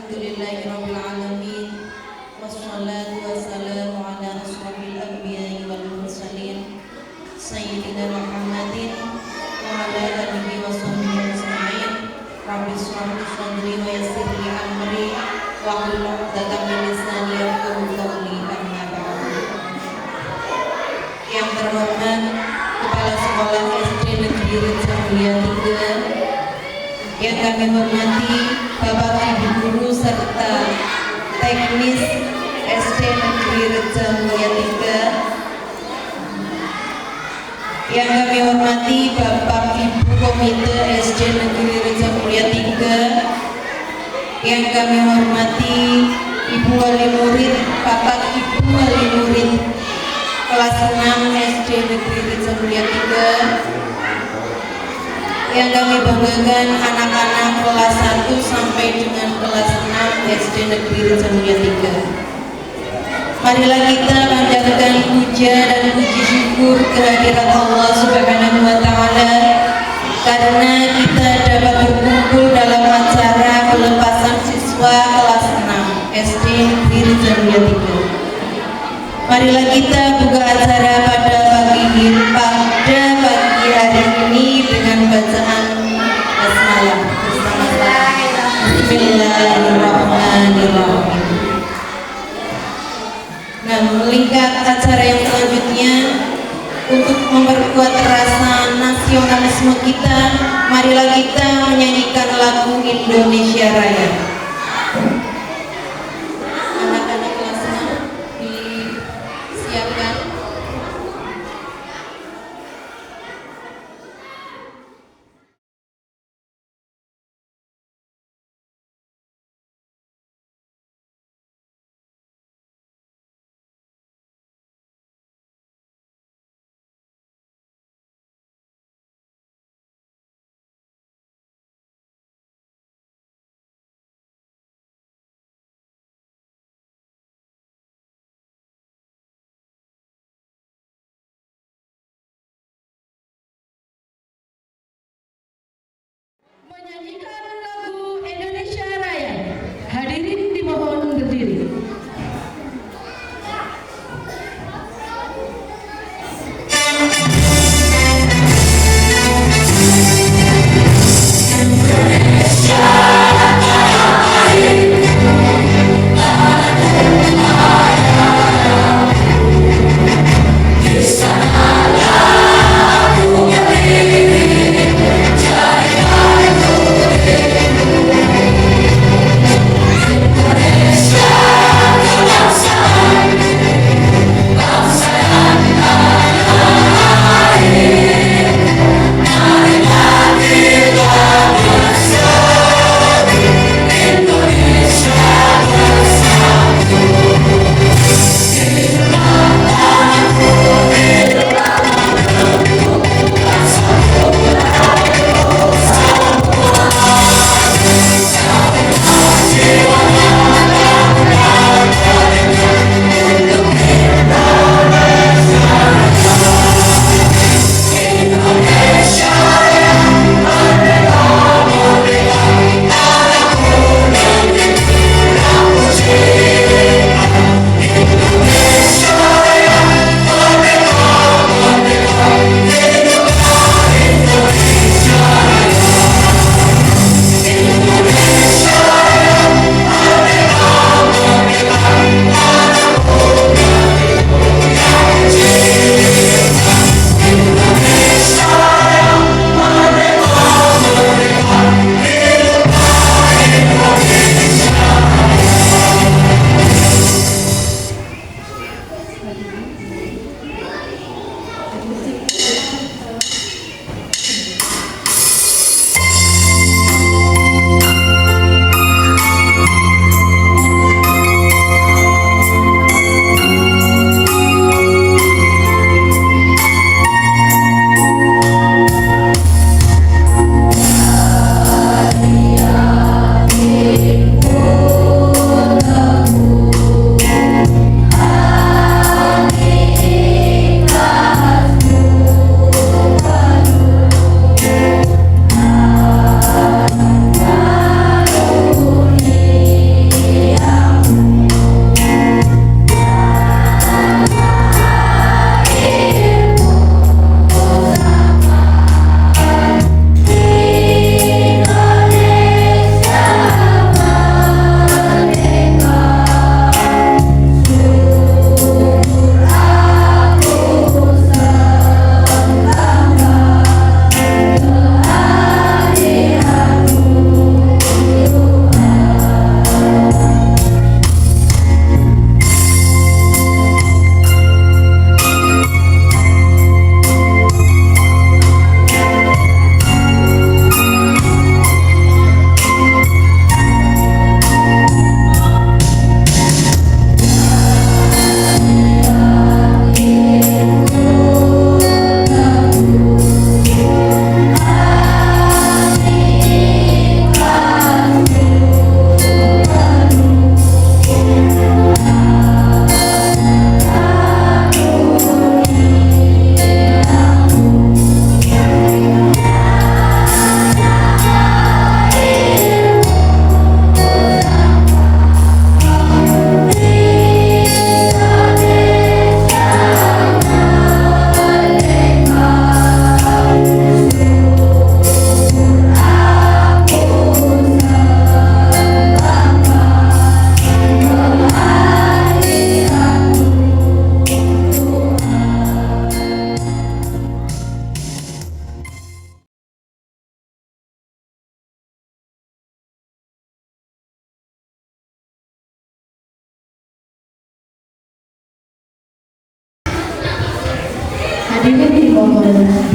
Alhamdulillahirabbil alamin. Wassalatu wassalamu ala asyrofil anbiya'i wal mursalin Sayyidina Muhammadin wa ala alihi wa sahbihi ajma'in. Rabbi shrah li sadri wa yassir li amri wahlul 'uqdatam min lisani yafqahu qawli. Amma ba'du. Yang terhormat Kepala Sekolah SD Negeri Reja Mulia 3, yang kami hormati Bapak Ibu Guru serta teknis SD Negeri Reja Mulia 3, yang kami hormati Bapak Ibu Komite SD Negeri Reja Mulia 3, yang kami hormati Ibu Wali Murid, Bapak Ibu Wali Murid kelas 6 SD Negeri Reja Mulia 3, yang kami banggakan anak-anak kelas 1 sampai dengan kelas 6 SD Negeri Reja Mulia 3. Marilah kita panjatkan puja dan puji syukur kehadirat Allah Subhanahu wa taala karena kita dapat berkumpul dalam acara pelepasan siswa kelas 6 SD Negeri Reja Mulia 3. Marilah kita buka acara pada pagi hari ini dengan bacaan basmalah bersama-sama. Bismillahirrahmanirrahim. Nah, melingkar acara yang selanjutnya, untuk memperkuat rasa nasionalisme kita, marilah kita menyanyikan lagu Indonesia Raya. Anak-anak kelas 6 disiapkan.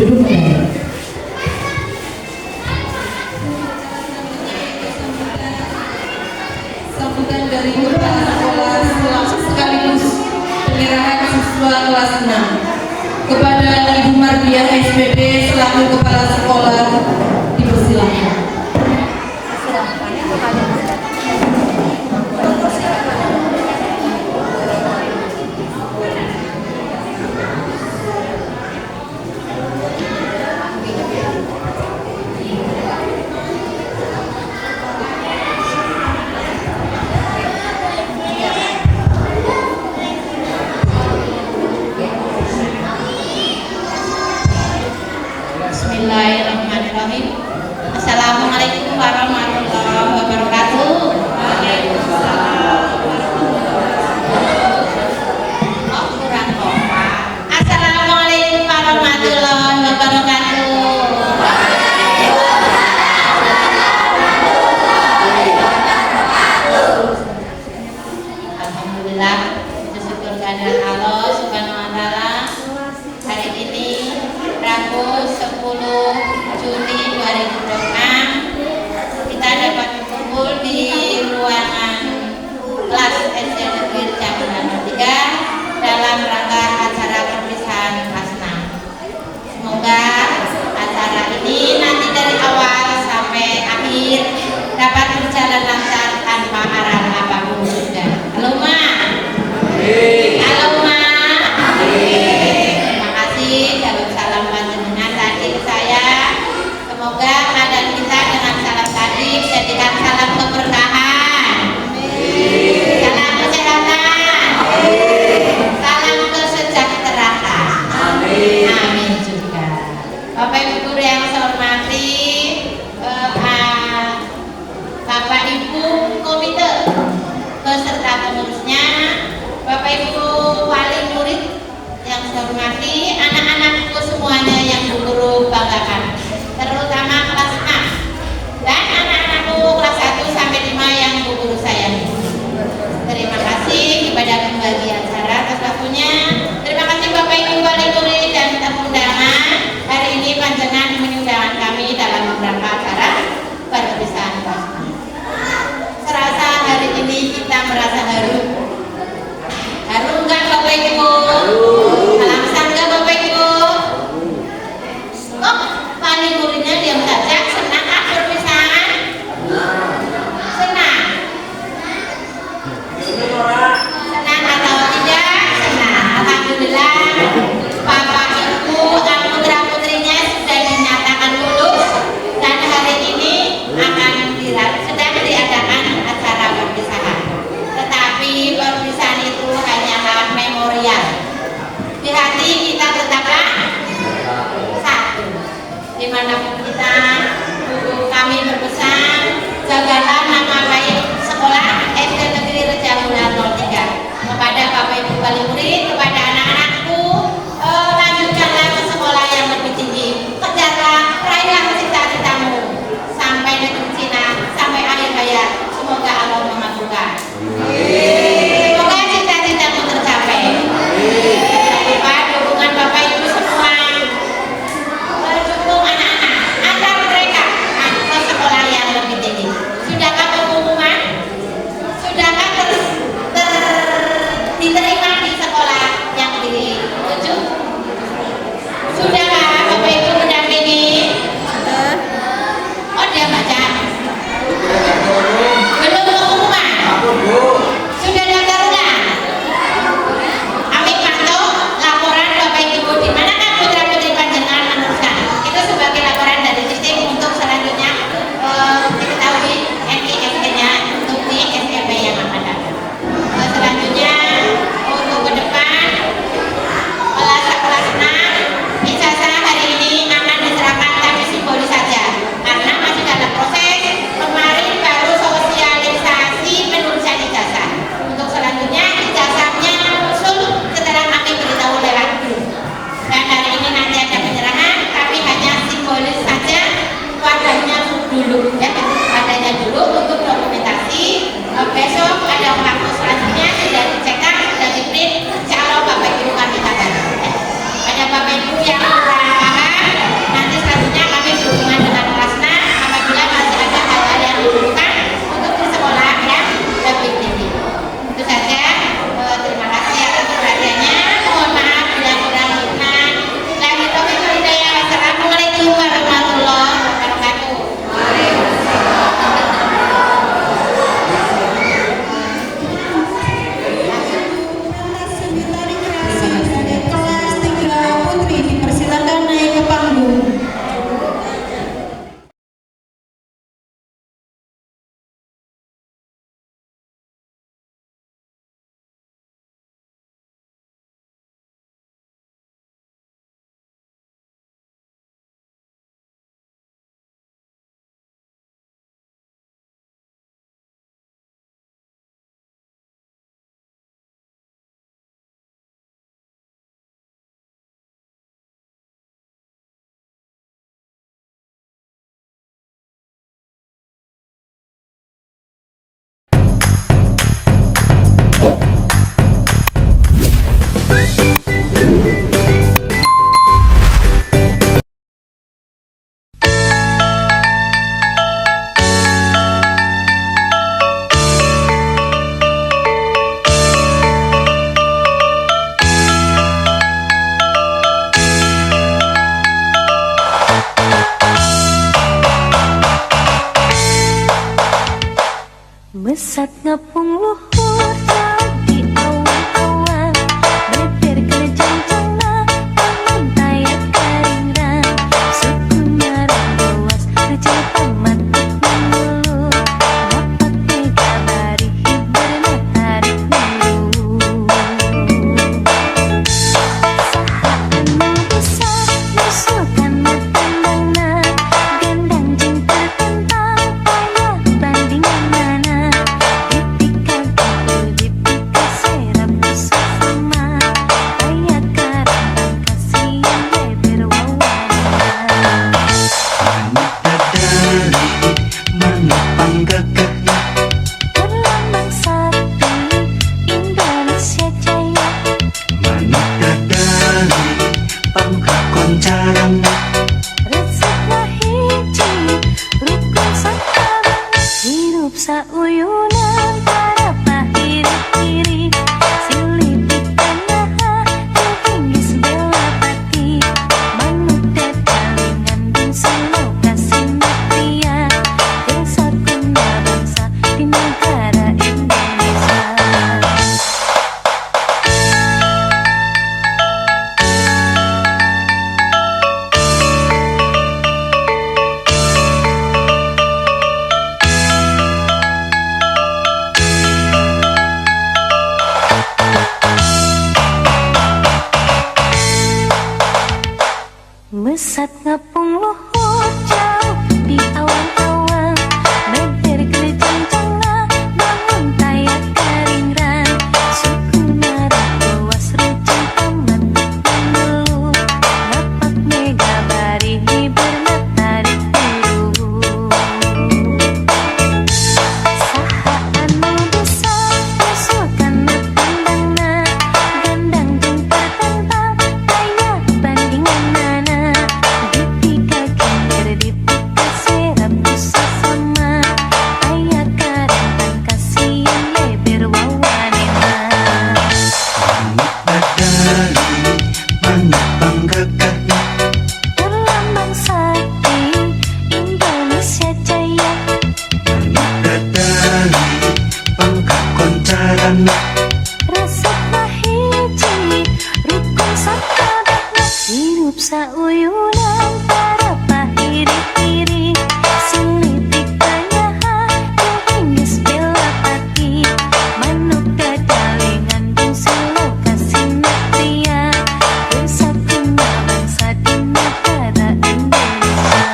Duduk kembali. Sambutan dari kepala sekolah sekaligus penyerahan siswa kelas 6 kepada Ibu Mardiah SPD selaku kepala sekolah, dipersilakan. Bismillahirrahmanirrahim. Assalamualaikum warahmatullahi wabarakatuh. Assalamualaikum warahmatullahi wabarakatuh. Alhamdulillah, bersyukur kehadirat Allah Subhanahu wa taala. Hari ini Rabu 10 Juni 2026 kita dapat berkumpul di ruangan kelas SD Negeri Campuran 3 dalam rangka acara perpisahan kelas 6. Semoga acara ini nanti dari awal sampai akhir dapat berjalan lancar tanpa haral apapun juga. Halo Ma. Halo Ma. Terima kasih. Salam panjenengan tadi saya. Semoga keadaan kita dengan salam tadi dijadikan salam keberkahan, salam kesehatan, salam kesejahteraan. Amin juga. Bapak Ibu guru yang saya hormati, Bapak Ibu komite beserta pengurusnya, Bapak Ibu wali murid yang saya hormati, anak-anakku semuanya yang Bu Guru banggakan, terutama kelas 6 dan anak-anakku kelas 1 sampai 5 yang Bu Guru sayangi. Terima kasih kepada pembagi acara atas waktunya. Terima kasih Bapak Ibu wali murid dan tamu undangan. Hari ini panjenengan menyumbangkan kami dalam beberapa acara perpisahan kelas 6. Serasa hari ini kita merasa haru. Haru enggak Bapak Ibu? Salam sangga Bapak Ibu. Kok wali muridnya diam saja? Senang kan perpisahan? Senang. Senang atau tidak? Senang. Alhamdulillah. Bapak Ibu dan putra putrinya sudah dinyatakan lulus dan hari ini sedang diadakan acara perpisahan. Tetapi perpisahan itu hanyalah memorial. Di hati kita tetaplah satu. Dimanapun kita, guru kami berpesan, jagalah nama baik sekolah SD Negeri Rejamunan 03. Kepada Bapak Ibu wali murid, kepada anak-anakku, lanjutkanlah ke sekolah yang lebih tinggi. Kejarlah, raihlah cita-citamu sampai negeri Cina, sampai akhir hayat. Semoga Allah mengabulkan. Semoga cita-citamu tercapai. Jangan lupa dukungan Bapak Ibu semua, mendukung anak-anak Mesat ngepung luhur jauh di awan-awan, beber kejangjana bangun tayak karingrang, suku marah luas rejal pamatik mulu, dapat megabari hiberna tarik mulu. Saha anu bisa nusulkan matandangna, gendang jeung tertentang payah bandingan mana. Sauyunan para pahiri-hiri, silih pikanaha hinggis bela pati, manuk detalingan bungsu lokasi mutia, desa kuna bangsa di negara Indonesia. Mesat ngepung luhur jauh di awan-awan, beber kejangjana bangun tayak karingrang, suku marah luas rejang pamatik mulu, dapat megabari hiberna tarik mulu. Saha anu bisa nusulkan matandangna, gandang jeung tertentang payah bandingan mana. Resepna hiji, rukun sakabehna, hirup sauyunan para pahiri-hiri, silih pikanyaha hinggis bela pati, manuk dadalingan bungsu lokasi mutia, desa kuna bangsa di negara Indonesia.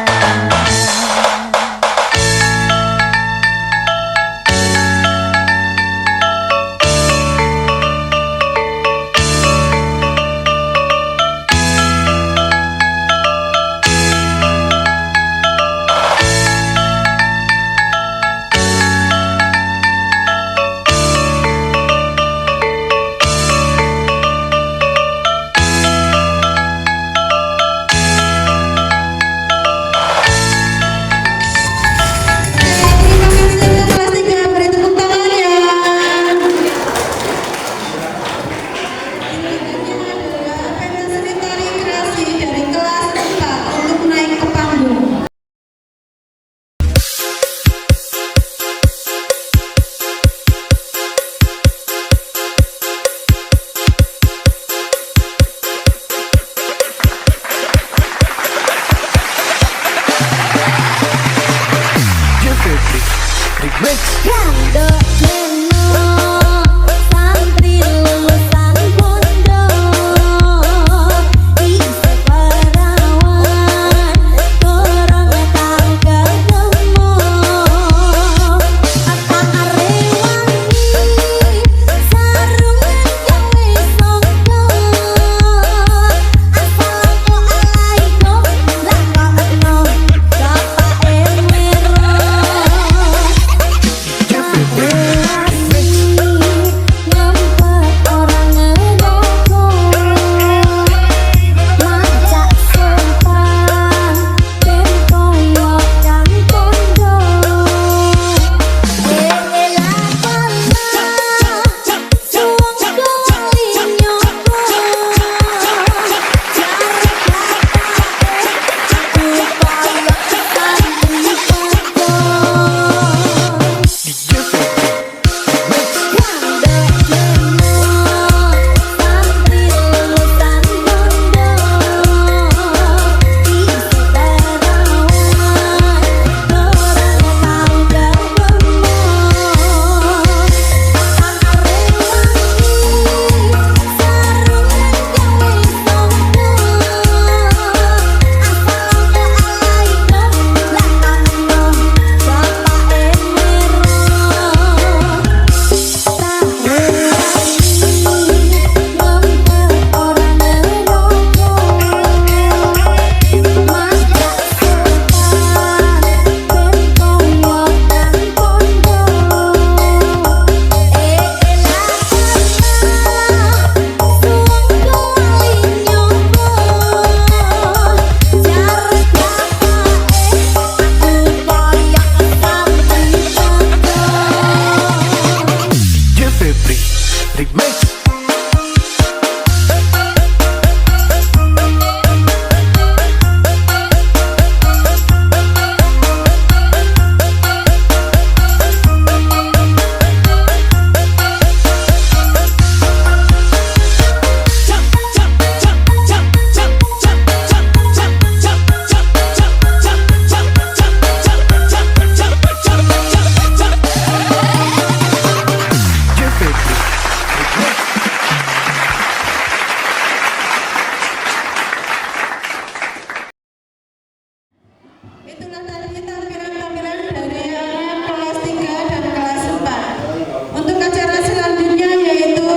Itulah tadi tampilan-tampilan dari anak kelas 3 dan kelas 4. Untuk acara selanjutnya yaitu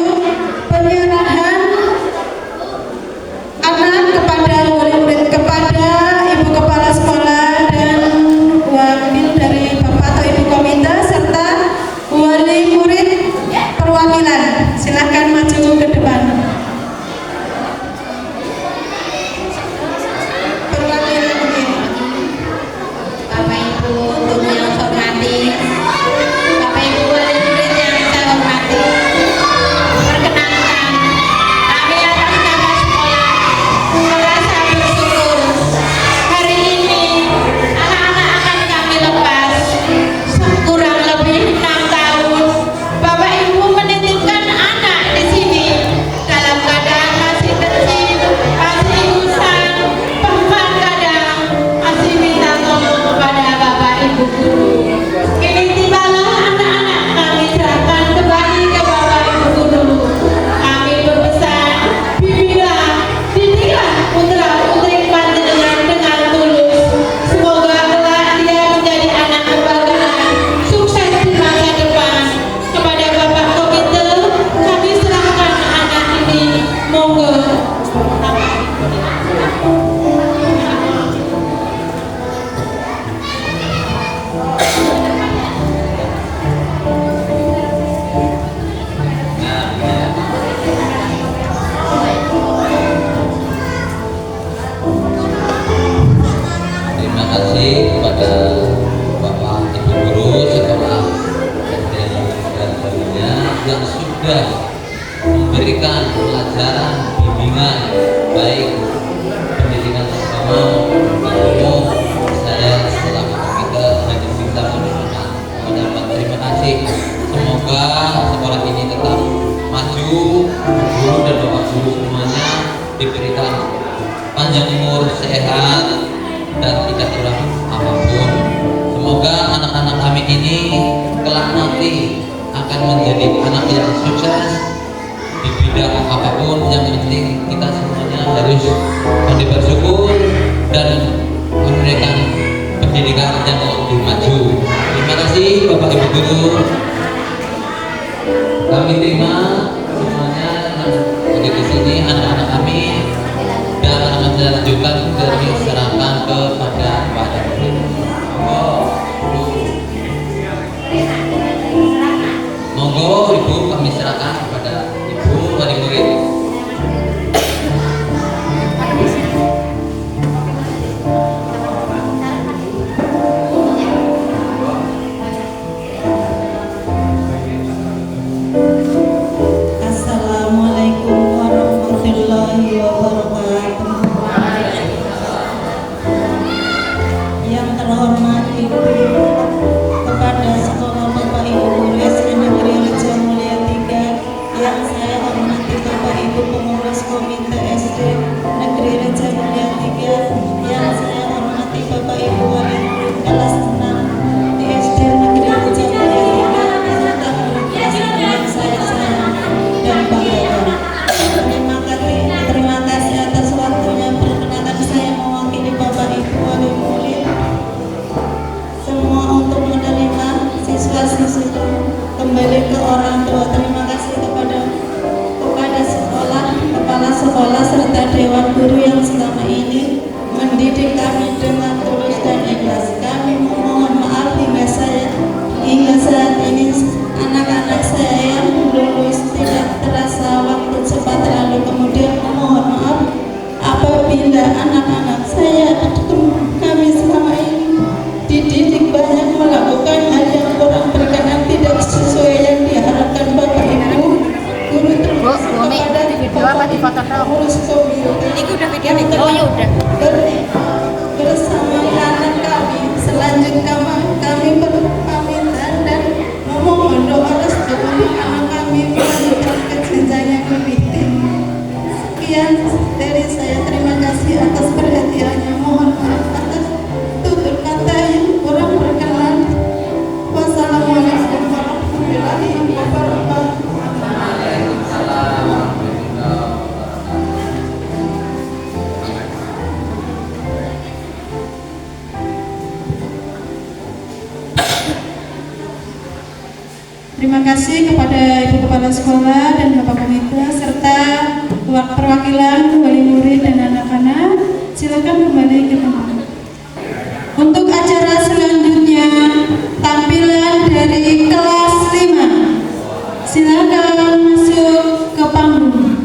penyerahan anak kepada murid, kepada ibu kepala sekolah dan wakil dari bapak atau ibu komite serta wali murid perwakilan. Silahkan maju ke depan. Perwakilan ini. Bapak Ibu untuk yang saya hormati, Bapak Ibu wali murid yang saya hormati, perkenalkan kami atas nama sekolah merasa bersyukur hari ini anak-anak akan kami lepas kurang lebih 6 tahun. Bapak Ibu menitipkan anak di sini dalam keadaan masih kecil, masih usang, bahkan kadang masih minta tolong kepada Bapak Ibu guru. Kini tibalah anak-anak kami serahkan kembali ke Bapak Ibu guru. Kami berpesan, bimbinglah, didiklah putra putri panjenengan dengan tulus. Semoga kelak dia menjadi anak kebanggaan, sukses di masa depan. Kepada Bapak Komite, kami serahkan anak ini. Monggo. Terima kasih kepada Bapak Ibu Guru Sekolah dan lainnya yang sudah memberikan pelajaran bimbingan baik pendidikan agama maupun umum. Saya selaku kita hanya bisa menyampaikan terima kasih. Semoga sekolah ini tetap maju, guru dan bapak guru semuanya diberikan panjang umur, sehat, dan tidak kurang apapun. Semoga anak-anak kami ini kelak nanti akan menjadi anak yang sukses di bidang apapun. Yang penting kita semuanya harus pandai bersyukur dan memberikan pendidikan yang lebih maju. Terima kasih Bapak Ibu Guru. Kami terima semuanya yang di sini anak-anak kami dan akan lanjutkan kami serahkan kepada Pak Murid. Monggo Ibu kami serahkan kepada Ibu wali murid. Terima kasih kepada Ibu Kepala Sekolah dan Bapak Komite serta perwakilan wali murid dan anak-anak. Silakan kembali ke tempat. Untuk acara selanjutnya, tampilan dari kelas 5. Silakan masuk ke panggung.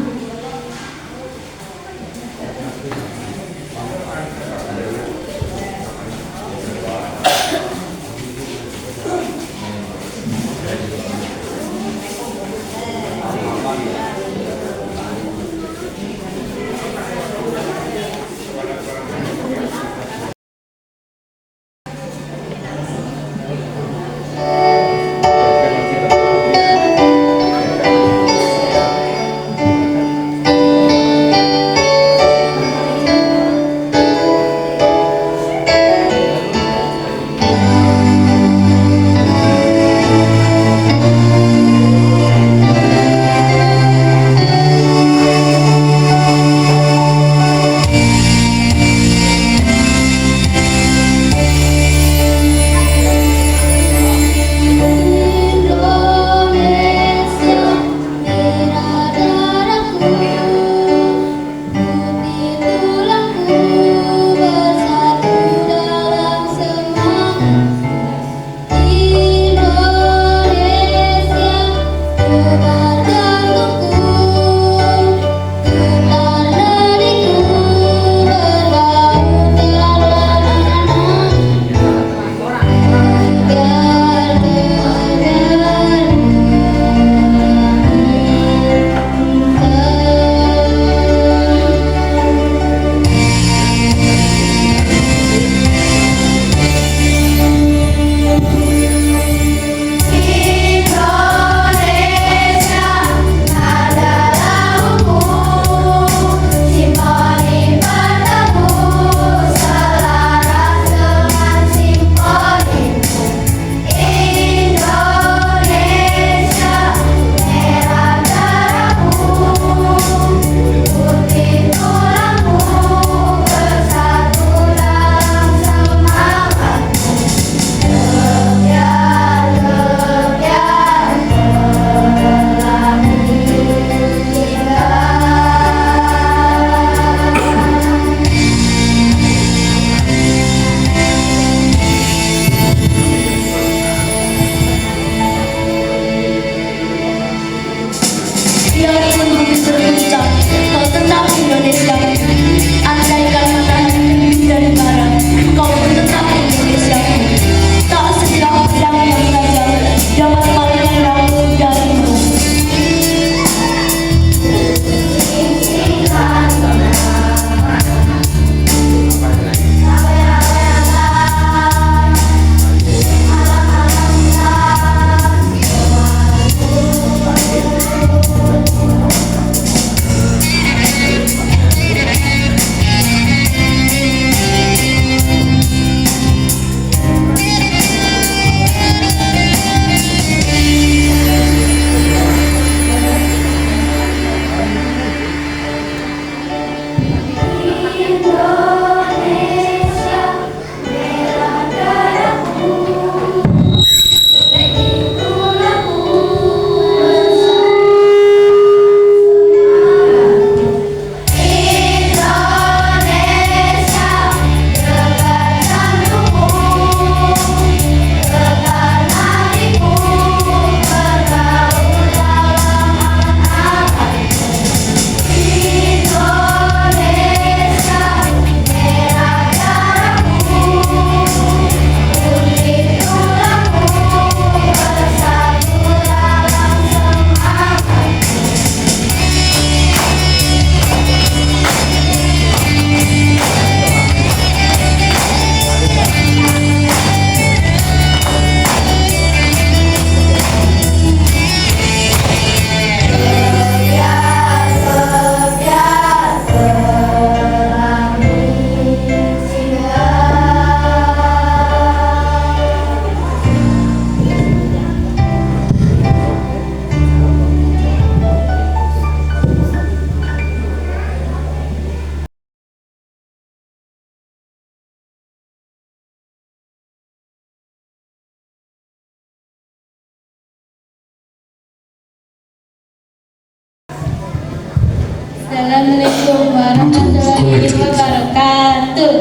Assalamualaikum warahmatullahi wabarakatuh.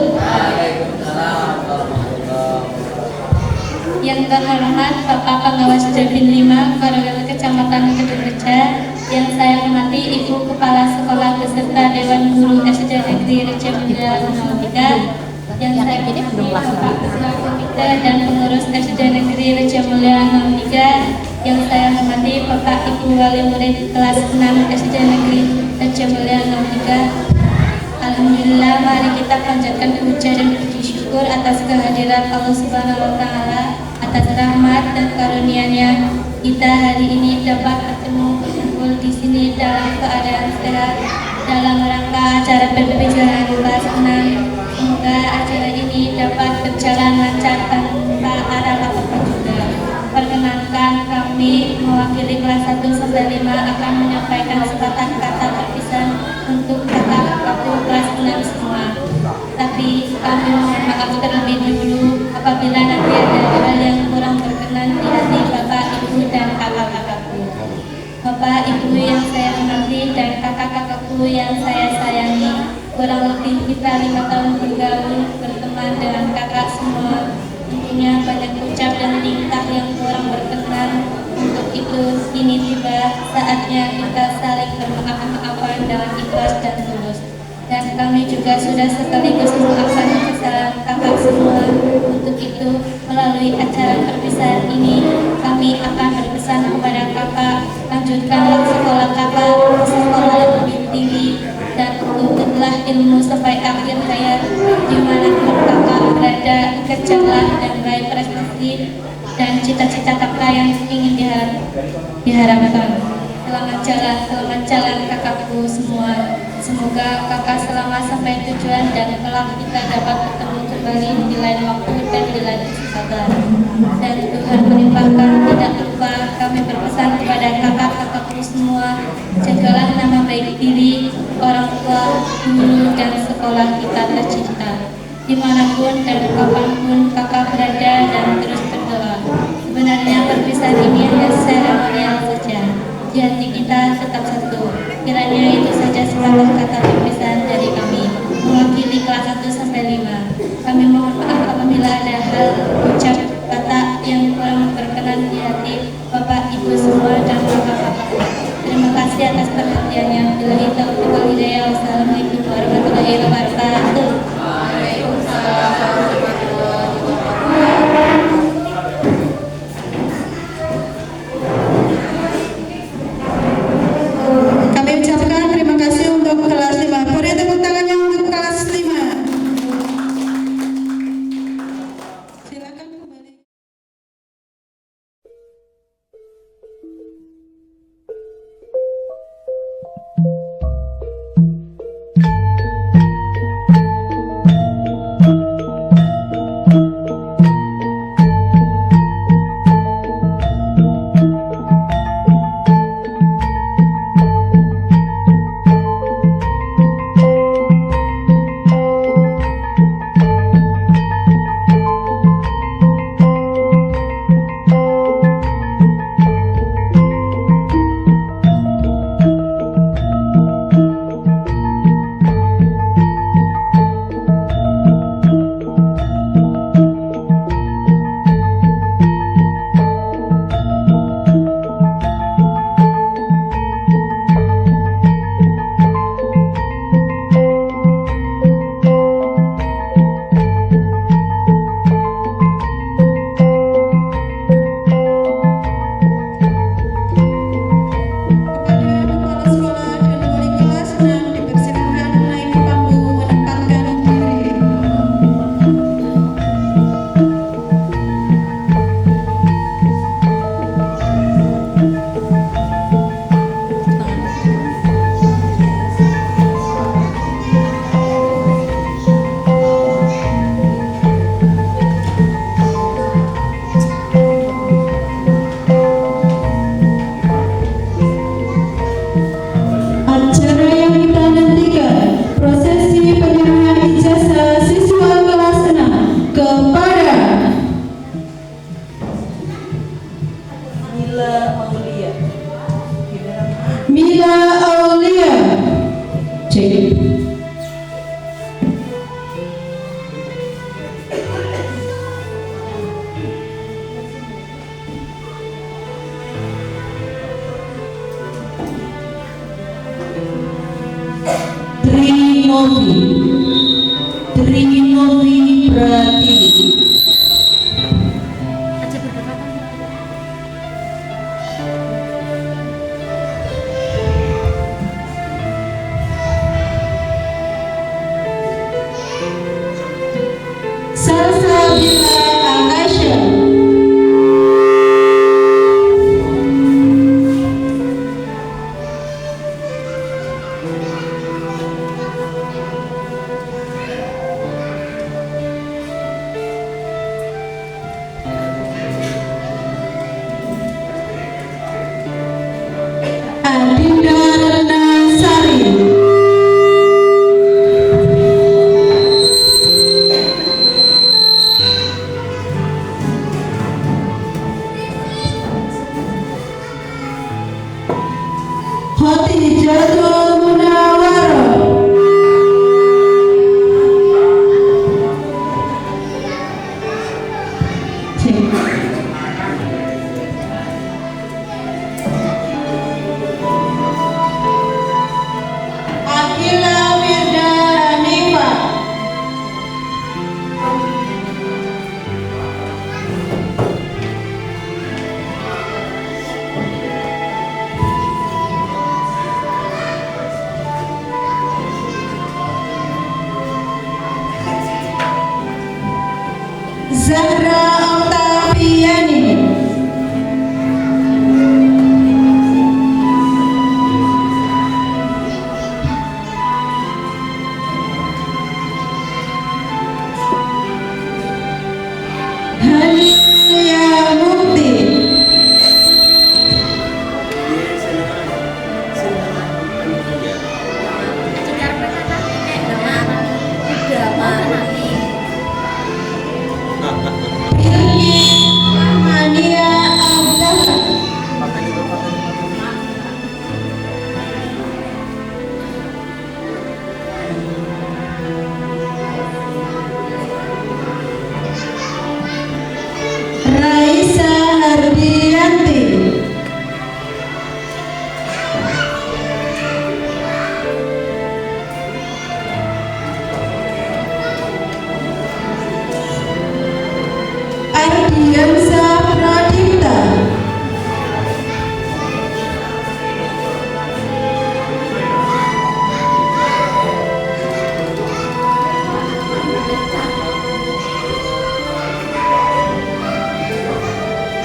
Yang terhormat Bapak Pengawas Dabin 5 Korwil Kecamatan Kedungreja, yang saya hormati Ibu Kepala Sekolah beserta Dewan Guru SD Negeri Reja Mulia 03, yang saya hormati Bapak Ketua Komite dan Pengurus SD Negeri Reja Mulia 03, yang saya hormati Bapak Ibu Wali Murid kelas 6 SD Negeri Reja Mulia 03. Alhamdulillah, mari kita panjatkan puja dan puji syukur atas kehadiran Allah Subhanahu wa Ta'ala, atas rahmat dan karunia-Nya kita hari ini dapat bertemu berkumpul di sini dalam keadaan sehat dalam rangka acara perpisahan kelas 6. Semoga acara ini dapat berjalan lancar tanpa ada apa-apa juga. Perkenankan kami mewakili kelas 1 sampai 5 akan menyampaikan sepatah kata perpisahan untuk kakak-kakakku kelas 6 semua. Tapi kami mohon maaf terlebih dahulu apabila nanti ada hal yang kurang berkenan di hati Bapak, Ibu, dan kakak-kakakku. Bapak, Ibu yang saya hormati dan kakak-kakakku yang saya sayangi, kurang lebih kita 5 tahun bergaul berteman dengan kakak semua. Tentunya banyak ucap dan tingkah yang kurang berkenan. Untuk itu, kini tiba saatnya kita saling bermaaf-maafan dengan ikhlas dan tulus. Dan kami juga sudah sekaligus memaafkan kesalahan kakak semua. Untuk itu, melalui acara perpisahan ini, kami akan berpesan kepada kakak, lanjutkanlah sekolah kakak ke sekolah yang lebih tinggi, dan tuntutlah ilmu sampai akhir hayat. Dimanapun kakak berada, kerjalah dan raih prestasi dan cita-cita kakak yang ingin diharapkan. Selamat jalan kakakku semua. Semoga kakak selamat sampai tujuan dan kelak kita dapat bertemu kembali di lain waktu dan di lain kesempatan. Dan Tuhan melimpahkan, tidak lupa kami berpesan kepada kakak-kakakku semua, jagalah nama baik diri, orang tua, guru, dan sekolah kita tercinta. Dimanapun dan kapanpun kakak berada, dan terus berdoa. Sebenarnya perpisahan ini hanya seremonial saja. Di hati kita tetap satu. Kiranya itu saja sepatah kata perpisahan dari kami, mewakili kelas 1 sampai 5. Kami mohon maaf apabila ada hal, ucap, kata yang kurang berkenan di hati Bapak, Ibu semua, dan kakak-kakakku. Terima kasih atas perhatiannya. Billahi taufiq wal hidayah. Wassalamualaikum warahmatullahi wabarakatuh. Novi Pratiwi. Salsabila Akasha. Adinda Nasari. Khadijatul Munawwarah. Akila Wirda Hanifa. Zahra Octaviani. Hania Mukti. Rizky Mania Abdallah. Raisa Ardianti. Ardiansa Pradipta.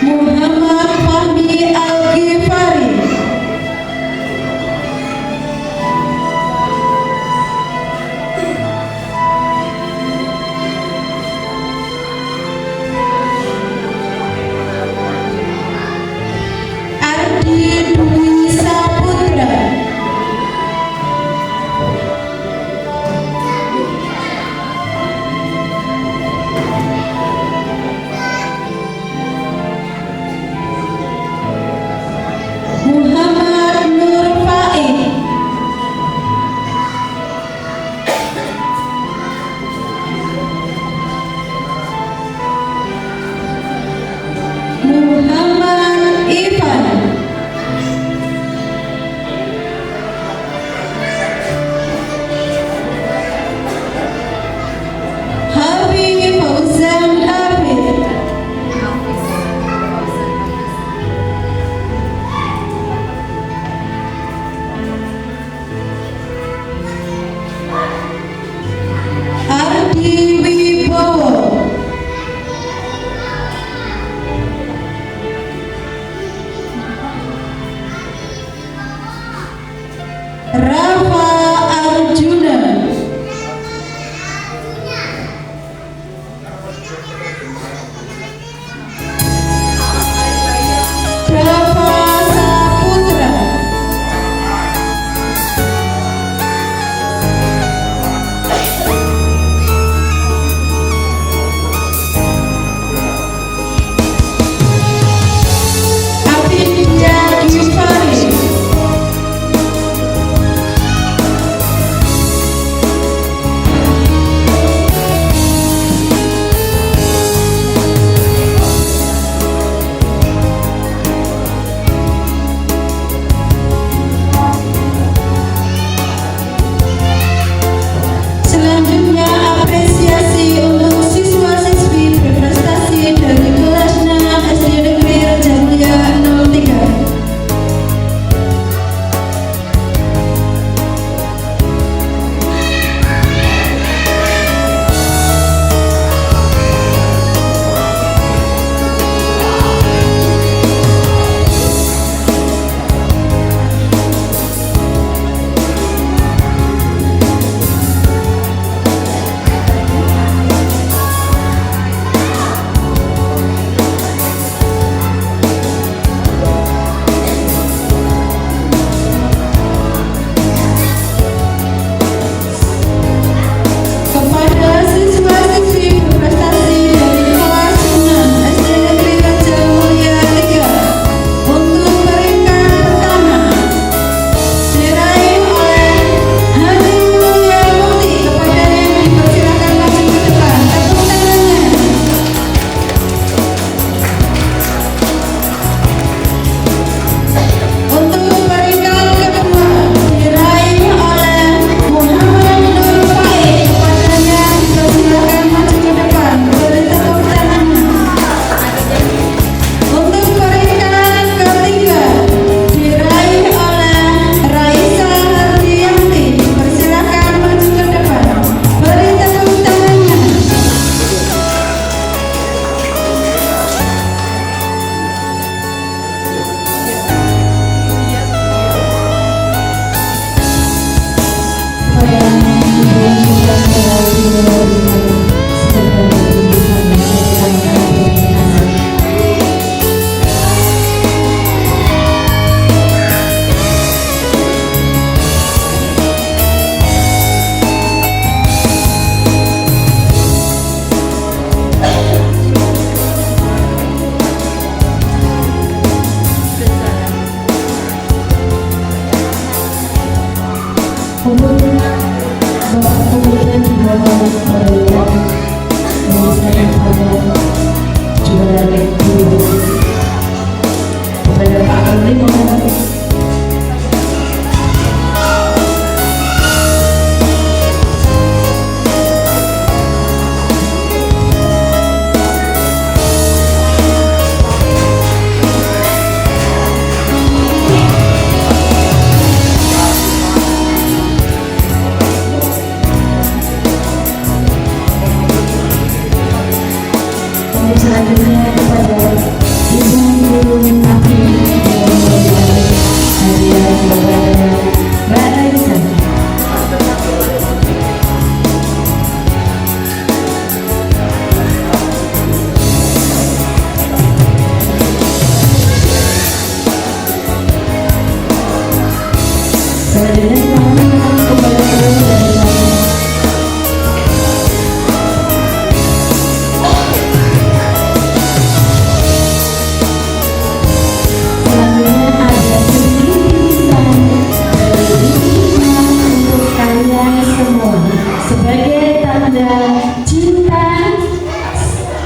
Muhammad Fahmi Al-Ghifari. Ardi Dwi Saputra. Muhammad Nur Faid. Muhammad Ivan. Hafiz Fauzan Hafiz. Ardi Wibowo.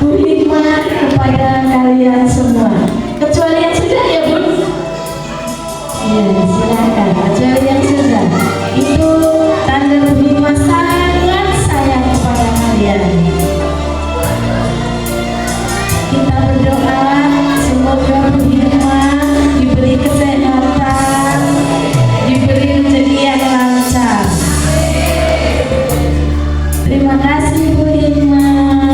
Bu Hikmah kepada kalian semua. Kecuali yang sudah ya Bu? Iya, silakan. Kecuali yang sudah. Itu tanda Bu Hikmah sangat sayang kepada kalian. Kita berdoa semoga Bu Hikmah diberi kesehatan, diberi rezeki yang lancar. Terima kasih Bu Hikmah.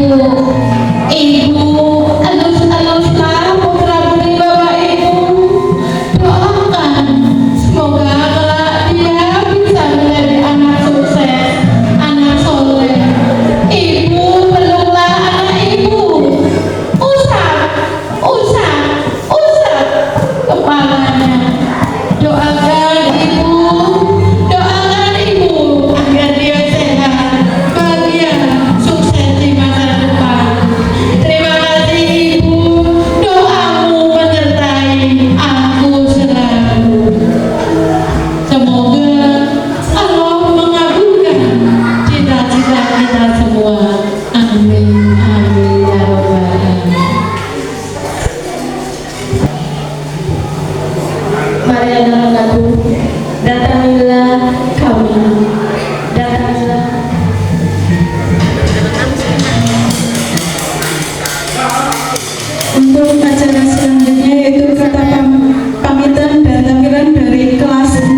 Ibu alus-aluslah putra putri Bapak Ibu. Doakan semoga kelak dia bisa menjadi anak sukses, anak soleh. Ibu peluklah anak ibu. Usap kepalanya. Doakan ibu agar dia sehat, bahagia, sukses di masa depan. Terima kasih ibu, doamu menyertai aku selalu. Semoga Allah mengabulkan cita-cita kita semua. Amin, amin ya rabbal alamin. Mari anak-anakku, datangilah kami, datangilah. Untuk acara selanjutnya yaitu kata pamitan dan tampilan dari kelas 6.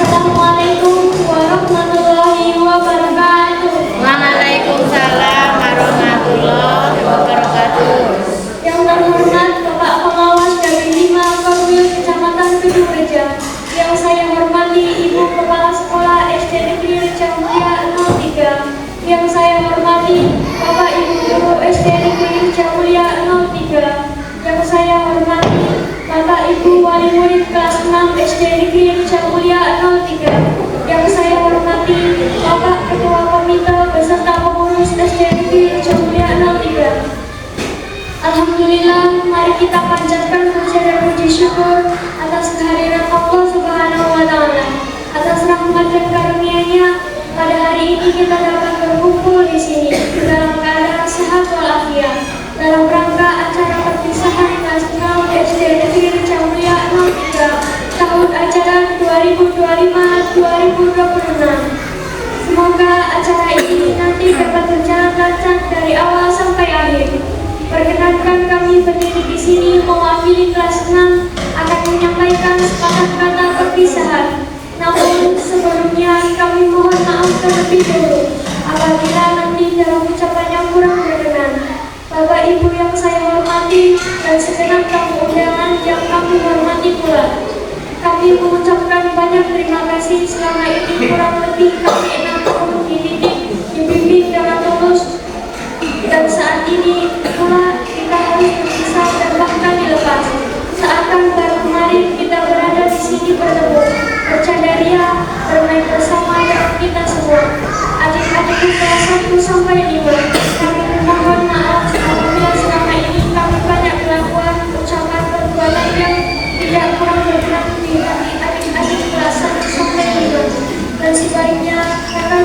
Assalamualaikum warahmatullahi wabarakatuh. Waalaikumsalam warahmatullahi wabarakatuh. Yang terhormat Bapak Pengawas dari 5 Korwil Kecamatan Kedungreja, yang saya hormati Ibu Kepala Sekolah SD Negeri Rejamulia 03, yang saya hormati Bapak Ibu Guru SD Negeri Rejamulia 03, yang saya hormati Bapak Ibu Wali Murid kelas 6 SD Negeri Rejamulia 03, yang saya hormati Bapak Ketua Komite beserta Alhamdulillah, mari kita panjatkan puja dan puji syukur atas kehadiran Allah Subhanahu wa Ta'ala, atas rahmat dan karunia-Nya. Pada hari ini kita dapat berkumpul di sini dalam keadaan sehat walafiat dalam rangka acara perpisahan nasional SD Negeri Reca Mulia 03 tahun ajaran 2025-2026. Semoga acara ini nanti dapat berjalan lancar dari awal sampai akhir. Perkenankan kami berdiri di sini mewakili kelas 6 akan menyampaikan sepatah kata perpisahan. Namun sebelumnya kami mohon maaf terlebih dahulu apabila nanti dalam ucapan yang kurang berkenan. Bapak Ibu yang saya hormati dan segenap tamu undangan yang kami hormati pula, kami mengucapkan banyak terima kasih selama ini kurang lebih kami 6 tahun dididik, dibimbing dengan tulus, dan saat ini pula kita harus berpisah dan bahkan dilepas. Seakan baru kemarin kita berada di sini bertemu, bercanda ria, bermain bersama dengan kita semua. Adik-adikku kelas 1 sampai 5, kami mohon maaf apabila selama ini kami banyak melakukan ucapan perbuatan yang tidak kurang berkenan di hati adik-adik kelas 1 sampai 5, dan sebaiknya mereka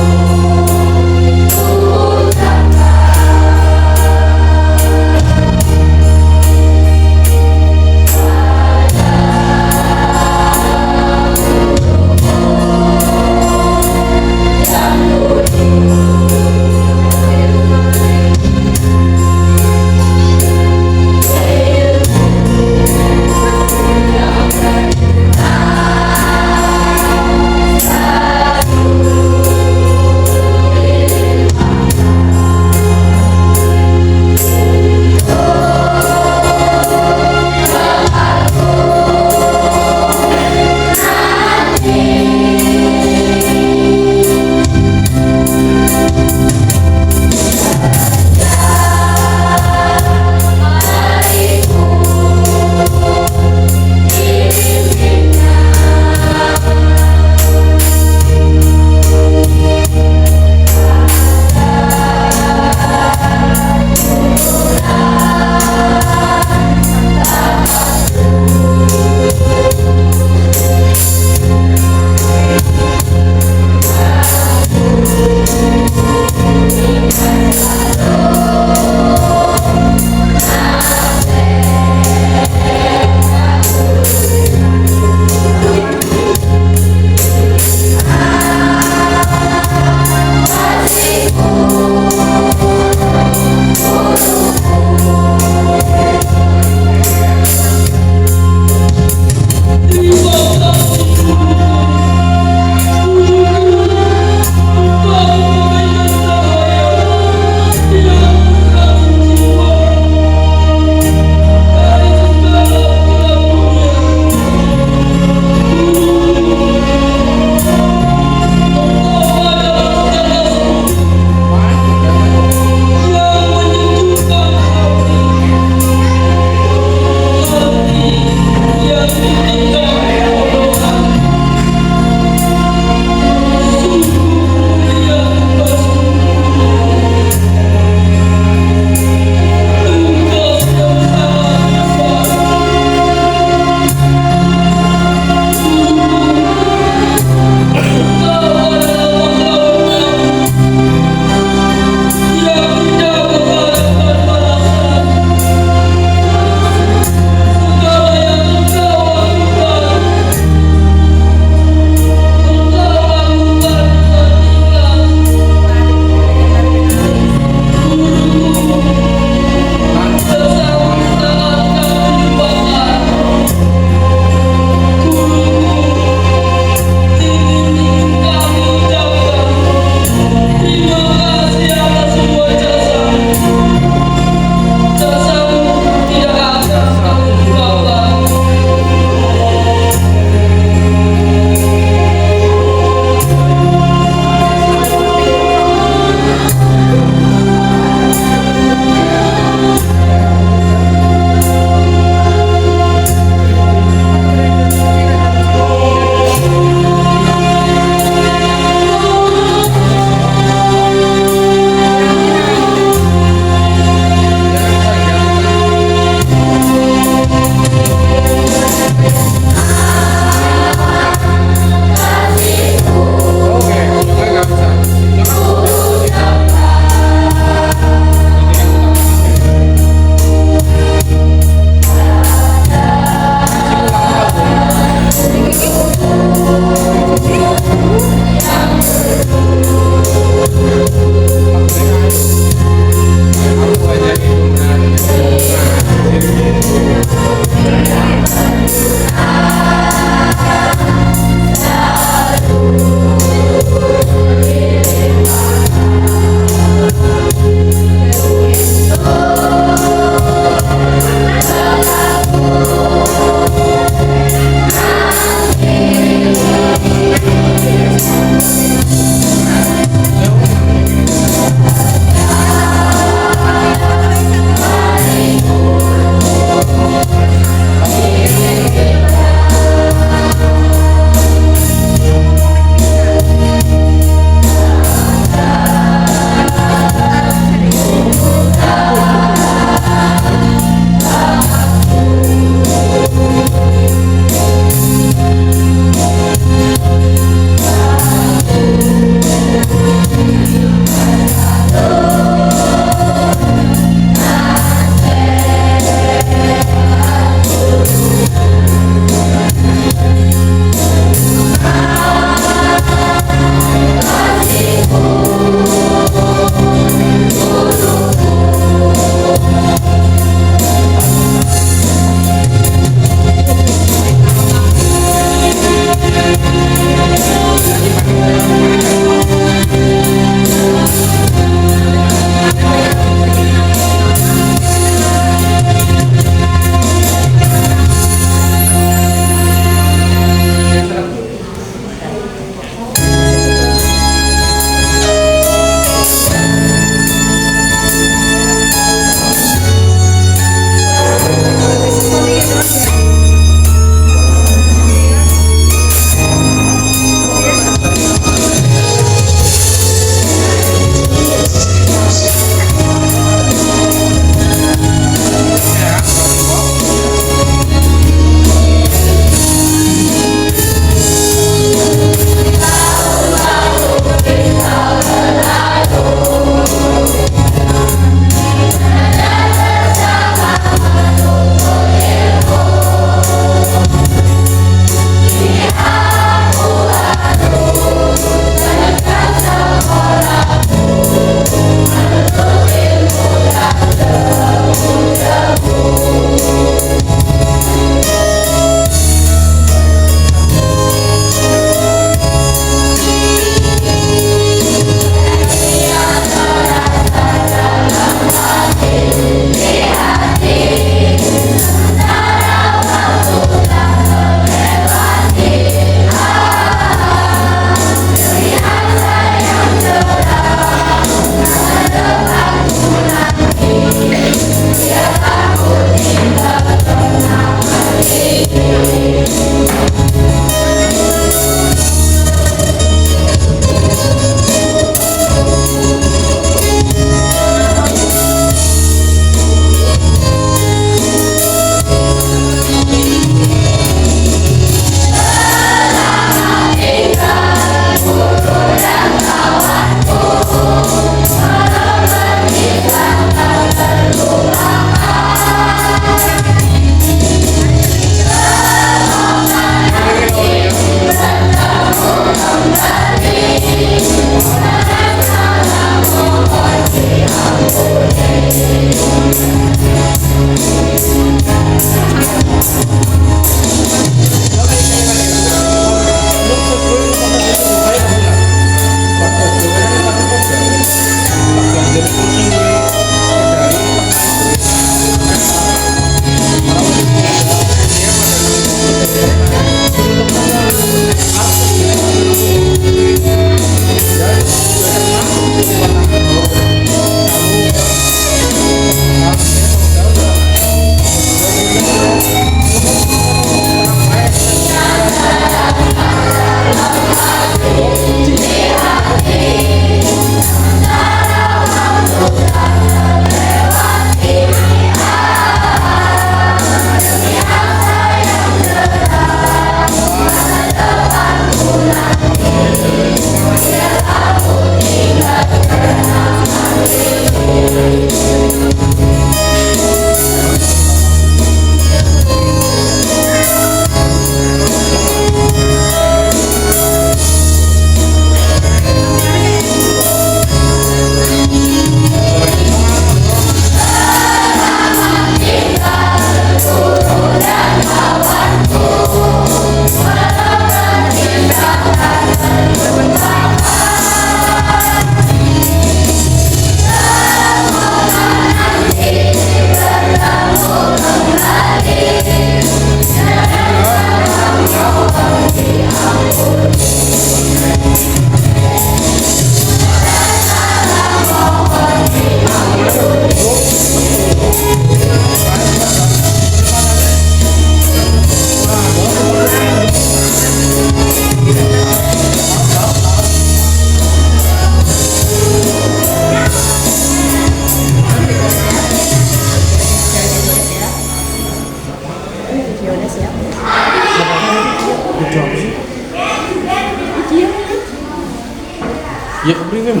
Untuk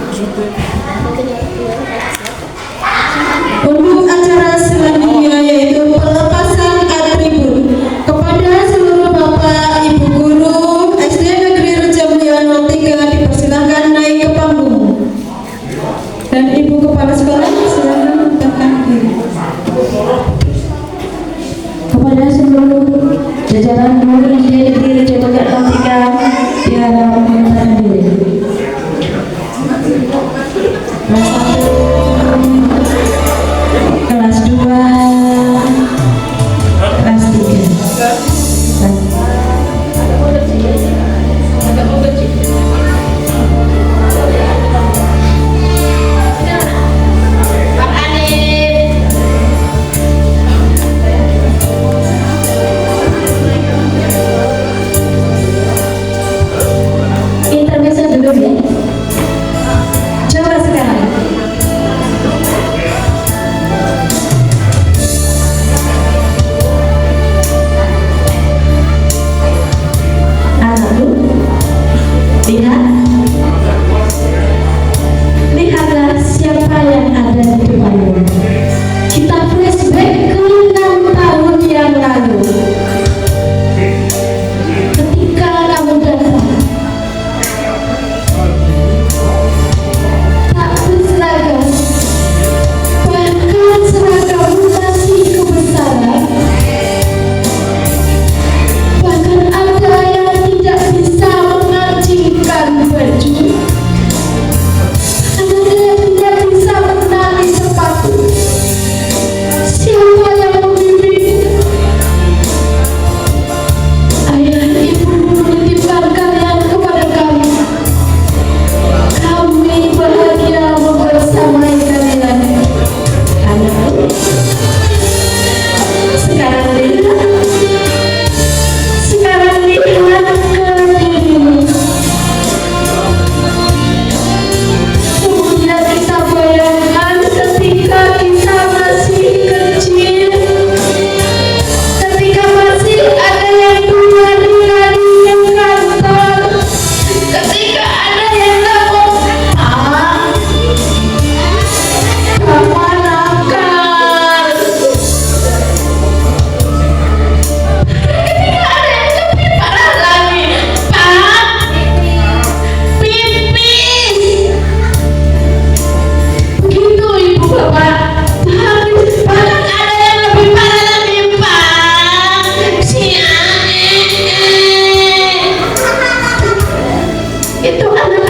acara selanjutnya yaitu pelepasan atribut kepada seluruh Bapak Ibu Guru SD Negeri Reja Mulia 03 dipersilahkan naik ke panggung. Dan Ibu Kepala Sekolah silakan mendaftarkan diri. Kepada seluruh jajaran guru SD Negeri Reja Mulia 03 diharap mendaftarkan diri. Kelas 1, kelas 2, kelas 3. Pak Alif. Intermezzo dulu ya. Coba sekarang. Anakku, lihatlah siapa yang ada di depanmu. Kita flashback ke 6 tahun yang lalu. Ketika kamu datang, tak berseragam, bahkan seragamu masih kebesaran. Bahkan ada yang tidak bisa mengancingkan baju, ada yang tidak bisa menali sepatu. Siapa yang membimbingmu? Ayah ibu menitipkan kalian kepada kami. Kami bahagia membersamai kalian. Anakku, sekarang lihat ke dirimu. Kemudian kita bayangkan ketika kita masih kecil, ketika masih ada yang tua di kantor, ketika ada yang ngomong, kamu nakal. Ketika ada yang lebih parah lagi, Pak, pipis. Begitu Ibu Bapak. Bahkan ada yang lebih parah lagi, Pak, si Ane. Itu anak